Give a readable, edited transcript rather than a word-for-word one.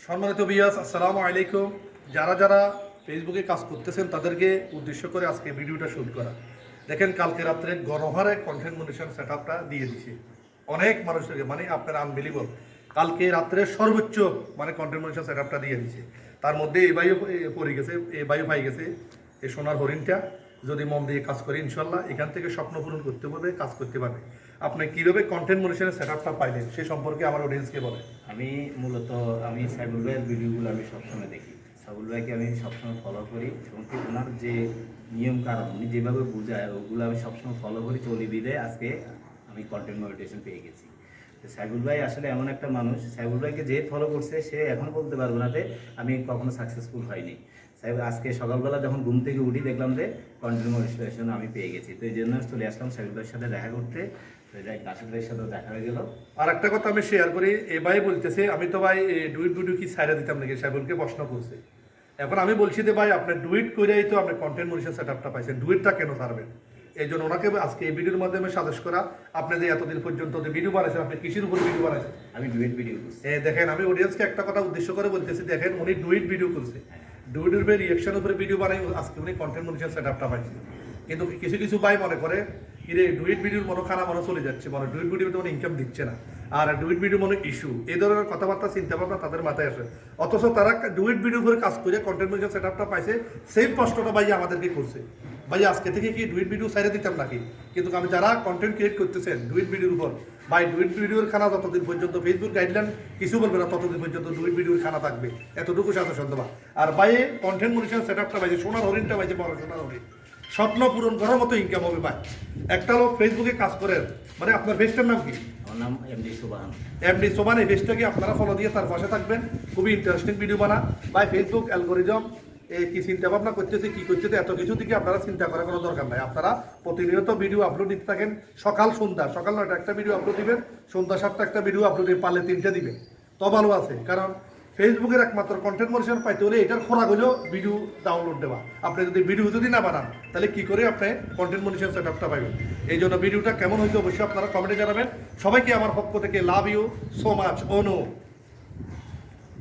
সম্মানিত বিয়াস, আসসালামু আলাইকুম। যারা যারা ফেসবুকে কাজ করতেছেন তাদেরকে উদ্দেশ্য করে আজকে ভিডিওটা শুট করা। দেখেন, কালকে রাত্রে গণহারে কন্টেন্ট মনিটরেশন সেটআপটা দিয়ে দিছে অনেক মানুষকে, মানে আপনার আনবিলিভেবল। কালকে রাত্রে সর্বোচ্চ মানে কন্টেন্ট মনিটরেশন সেটআপটা দিয়ে দিছে। তার মধ্যে এই বাইও পড়ে গেছে, এই বাইও পাই গেছে এই সোনার হরিণটা। যদি মন দিয়ে কাজ করি ইনশাল্লাহ এখান থেকে স্বপ্ন পূরণ করতে পারবে, কাজ করতে পারবে। আপনি কীভাবে কন্টেন্ট মনিটরেশনের সেটআপটা পাইলেন সে সম্পর্কে আমার অডিয়েন্সকে বলেন। আমি মূলত সাইবুল ভাইয়ের ভিডিওগুলো আমি সবসময় দেখি। সাইবুল ভাইকে আমি সবসময় ফলো করি এবং কি ওনার যে নিয়ম কারণ উনি যেভাবে বোঝায় ওগুলো আমি সবসময় ফলো করি, চলি বিদে আজকে আমি কন্টেন্ট মনিটাইজেশন পেয়ে গেছি। তো সাইবুল ভাই আসলে এমন একটা মানুষ, সাইবুল ভাইকে যে ফলো করছে সে এখন বলতে পারবো না যে আমি কখনো সাকসেসফুল হয়নি। আজকে সকালবেলা যখন ঘুম থেকে উঠি দেখলাম যে কন্টেন্ট মনিটাইজেশন আমি পেয়ে গেছি। তো এই জন্য চলে আসলাম সাইবুল ভাইয়ের সাথে দেখা করতে। কাশিদ ভাইয়ের সাথে দেখা হয়ে গেল। আর একটা কথা আমি শেয়ার করি, এ ভাই বলতেছে আমি তো ভাই ডুইট ভিডিও কি সাইডে দিতাম নাকি, সাইবুলকে প্রশ্ন করছে। এখন আমি বলছি যে ভাই আপনি ডুইট করেই তো আপনি কন্টেন্ট মনিটরেশন সেটআপটা পাইছেন, ডুইটটা কেন ছাড়বেন? এই জন্য ওনাকে আজকে এই ভিডিওর মাধ্যমে সাজেস্ট করা। আপনি যে এতদিন পর্যন্ত যে ভিডিও বানাইছেন, আপনি কিসের উপর ভিডিও বানাইছেন? আমি ডুয়েট ভিডিও করছি। দেখেন, আমি অডিয়েন্সকে একটা কথা উদ্দেশ্য করে বলতেছি, দেখেন উনি ডুইট ভিডিও করছে, ডুইটের উপরে রিয়াকশনের উপরে ভিডিও বানাই আজকে উনি কন্টেন্ট মনিটরেশন সেটআপটা পাইছে। কিন্তু কিছু কিছু ভাই মনে করে কিরে ডুইট ভিডিওর মনে খানা মনে চলে যাচ্ছে, মানে ডুইট ভিডিও তো ইনকাম দিচ্ছে না, আর ডুইট ভিডিও মনে ইস্যু, এই ধরনের কথাবার্তা চিন্তা ভাবনা তাদের মাথায় আসে। অথচ তারা ডুইট ভিডিও করে কাজ করে কন্টেন্ট মনিটরেশন সেটআপটা পাইছে। সেম প্রশ্নটা ভাই আমাদেরকে করছে, ভাই আজকে থেকে কি ডুইট ভিডিও সাইডে দিতাম নাকি? কিন্তু আমি যারা কন্টেন্ট ক্রিয়েট করতেছেন ডুইট ভিডিওর উপর, ভাই ডুইট ভিডিওর খানা যতদিন পর্যন্ত ফেসবুক গাইডলাইন কিছু বলবে না ততদিন পর্যন্ত ডুইট ভিডিওর খানা থাকবে, এতটুকু সাজেশন দেওয়া। আর ভাই কন্টেন্ট মনিটরেশন সেটআপটা পাইছে, সোনার হরিণটা পাইছে, বড় সোনার হরিণ, স্বপ্ন পূরণ করার মতো ইনকাম হবে ভাই। একটা লোক ফেসবুকে কাজ করেন, মানে আপনার পেজটার নাম কি? আমার নাম এমডি সোবান। এমডি সোবান। এই পেজটাকে আপনারা ফলো দিয়ে তার পাশে থাকবেন, খুবই ইন্টারেস্টিং ভিডিও বানা ভাই। ফেসবুক অ্যালগোরিদম কি চিন্তা ভাবনা করতেছে, কি করতেছে, এত কিছু দিকে আপনারা চিন্তা করার কোনো দরকার নাই। আপনারা প্রতিনিয়ত ভিডিও আপলোড দিতে থাকেন, সকাল সন্ধ্যা, সকাল 9টা একটা ভিডিও আপলোড দিবেন, সন্ধ্যা 7টা একটা ভিডিও আপলোড দিবেন, পারলে 3টা দিবেন তো ভালো আছে। কারণ ফেসবুকের একমাত্র কন্টেন্ট মনিটরেশন পাইতে হলে এটার খোরাক হলেও ভিডিও ডাউনলোড দেওয়া। আপনি যদি ভিডিও যদি না বানান তাহলে কি করে আপনি কন্টেন্ট মনিটরেশন সেটআপটা পাবেন? এই জন্য ভিডিওটা কেমন হয়েছে অবশ্যই আপনারা কমেন্টে জানাবেন। সবাইকে আমার পক্ষ থেকে love you so much. Oh no.